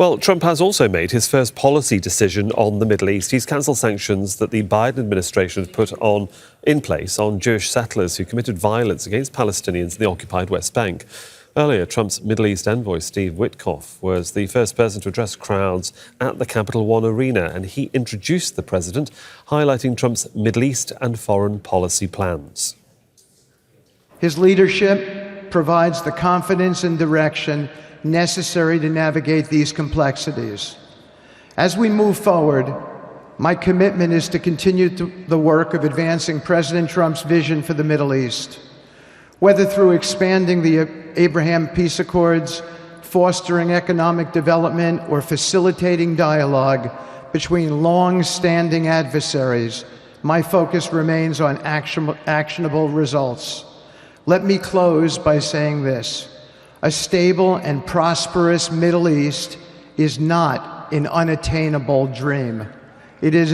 Well, Trump has also made his first policy decision on the Middle East. He's cancelled sanctions that the Biden administration has put in place on Jewish settlers who committed violence against Palestinians in the occupied West Bank. Earlier, Trump's Middle East envoy, Steve Witkoff, was the first person to address crowds at the Capital One Arena, and he introduced the president, highlighting Trump's Middle East and foreign policy plans. His leadership provides the confidence and direction necessary to navigate these complexities. As we move forward, my commitment is to continue the work of advancing President Trump's vision for the Middle East, whether through expanding the Abraham Peace Accords, fostering economic development, or facilitating dialogue between long-standing adversaries. My focus remains on actionable results. Let me close by saying this. A stable and prosperous Middle East is not an unattainable dream. It is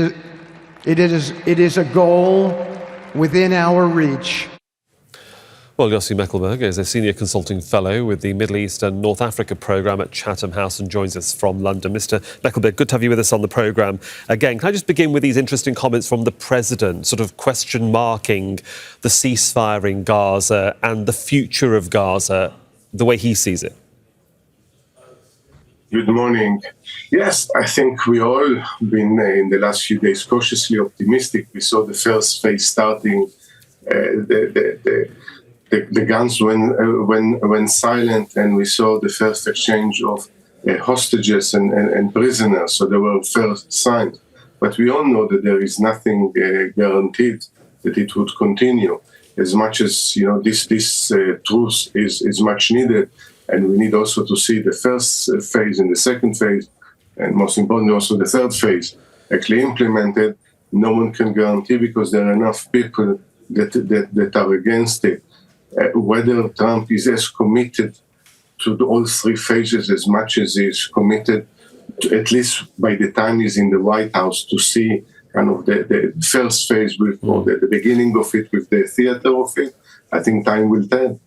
a goal within our reach. Well, Yossi Mekelberg is a senior consulting fellow with the Middle East and North Africa programme at Chatham House and joins us from London. Mr. Mekelberg, good to have you with us on the programme. Again, can I just begin with these interesting comments from the President, sort of question-marking the ceasefire in Gaza and the future of Gaza, the way he sees it? Good morning. Yes, I think we all been in the last few days cautiously optimistic. We saw the first phase starting. The guns went silent, and we saw the first exchange of hostages and prisoners. So there were first signs. But we all know that there is nothing guaranteed that it would continue. As much as this truce is much needed, and we need also to see the first phase and the second phase, and most importantly also the third phase actually implemented. No one can guarantee, because there are enough people that are against it. Whether Trump is as committed to all three phases as much as he is committed, at least by the time he's in the White House, to see kind of the first phase with, or the beginning of it with the theater of it, I think time will tell.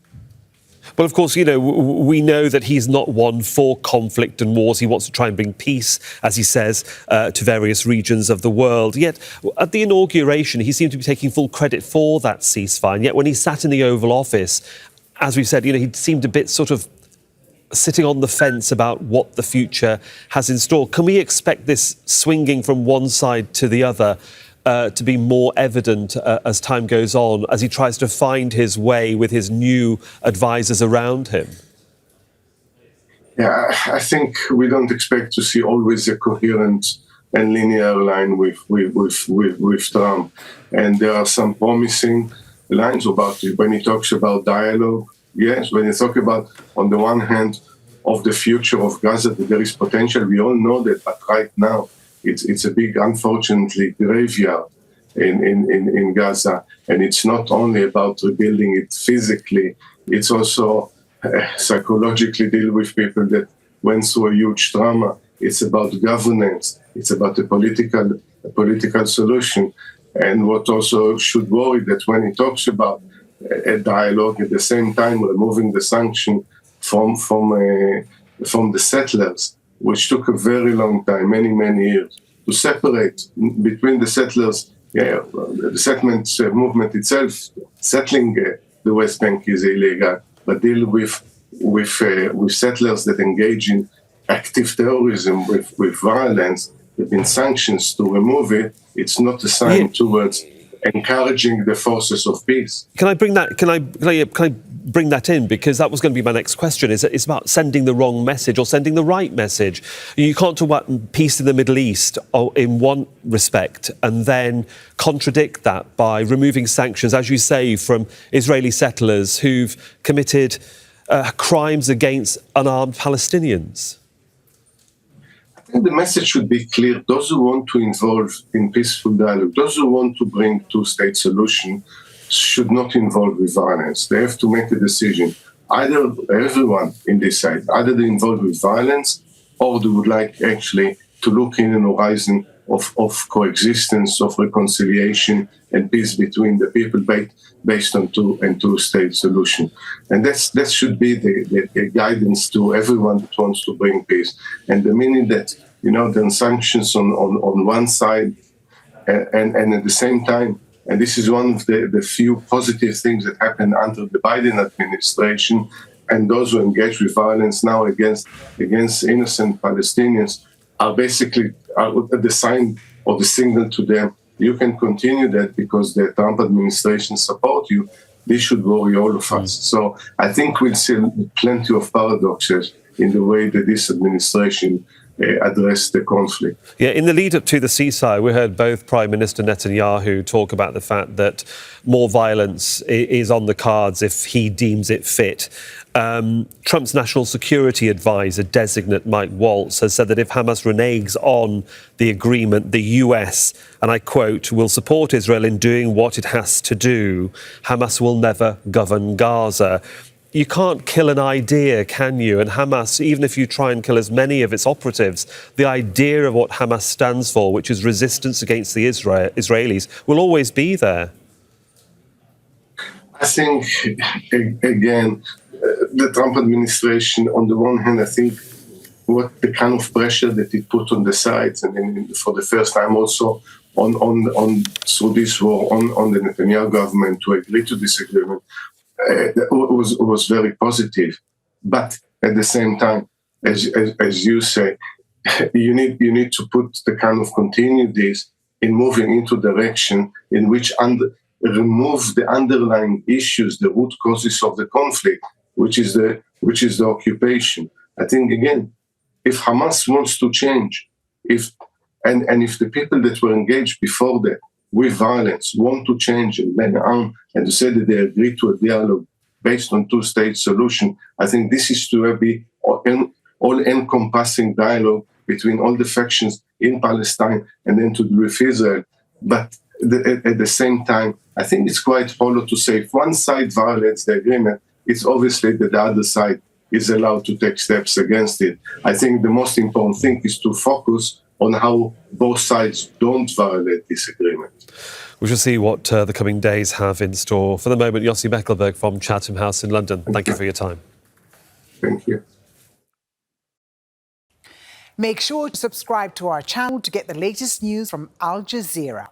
Well, of course, we know that he's not one for conflict and wars. He wants to try and bring peace, as he says, to various regions of the world. Yet, at the inauguration, he seemed to be taking full credit for that ceasefire. And yet, when he sat in the Oval Office, as we've said, he seemed a bit sort of sitting on the fence about what the future has in store. Can we expect this swinging from one side to the other to be more evident as time goes on, as he tries to find his way with his new advisors around him? Yeah, I think we don't expect to see always a coherent and linear line with Trump. And there are some promising lines about it. When he talks about dialogue, yes, when you talk about, on the one hand, of the future of Gaza, that there is potential, we all know that, but right now, it's a big, unfortunately, graveyard in Gaza. And it's not only about rebuilding it physically, it's also psychologically deal with people that went through a huge trauma. It's about governance. It's about a political solution. And what also should worry, that when he talks about a dialogue, at the same time removing the sanction from the settlers, which took a very long time, many years, to separate between the settlers. The settlement movement itself, settling the West Bank is illegal, but deal with settlers that engage in active terrorism, with violence, there have been sanctions to remove it. It's not a sign towards encouraging the forces of peace. Can I bring that in? Because that was going to be my next question. It's about sending the wrong message or sending the right message. You can't talk about peace in the Middle East in one respect and then contradict that by removing sanctions, as you say, from Israeli settlers who've committed crimes against unarmed Palestinians. I think the message should be clear. Those who want to involve in peaceful dialogue, those who want to bring two-state solution, should not involve with violence. They have to make a decision. Either everyone in this side, either they involve with violence, or they would like actually to look in an horizon of coexistence, of reconciliation and peace between the people based on two-state solution. And that should be the guidance to everyone that wants to bring peace. And the minute that, there are sanctions on one side and at the same time, and this is one of the few positive things that happened under the Biden administration, and those who engage with violence now against innocent Palestinians are basically the sign or the signal to them, you can continue that because the Trump administration support you. This should worry all of us. So I think we'll see plenty of paradoxes in the way that this administration address the conflict. Yeah, in the lead up to the ceasefire, we heard both Prime Minister Netanyahu talk about the fact that more violence is on the cards if he deems it fit. Trump's national security advisor designate Mike Waltz has said that if Hamas reneges on the agreement, the US, and I quote, will support Israel in doing what it has to do. Hamas will never govern Gaza. You can't kill an idea, can you? And Hamas, even if you try and kill as many of its operatives, the idea of what Hamas stands for, which is resistance against the Israelis, will always be there. I think, again, the Trump administration, on the one hand, I think what the kind of pressure that it put on the sides, and then for the first time also on through this war on the Netanyahu government to agree to this agreement, was very positive. But at the same time, as you say, you need to put the kind of continue this in moving into direction in which remove the underlying issues, the root causes of the conflict, which is the occupation. I think again, if Hamas wants to change, if the people that were engaged before that with violence want to change and lay down and to say that they agree to a dialogue based on two-state solution, I think this is to be all-encompassing dialogue between all the factions in Palestine and then to do with Israel. But at the same time, I think it's quite hollow to say if one side violates the agreement, it's obviously that the other side is allowed to take steps against it. I think the most important thing is to focus on how both sides don't violate this agreement. We shall see what the coming days have in store. For the moment, Yossi Mekelberg from Chatham House in London. Thank you for your time. Thank you. Make sure to subscribe to our channel to get the latest news from Al Jazeera.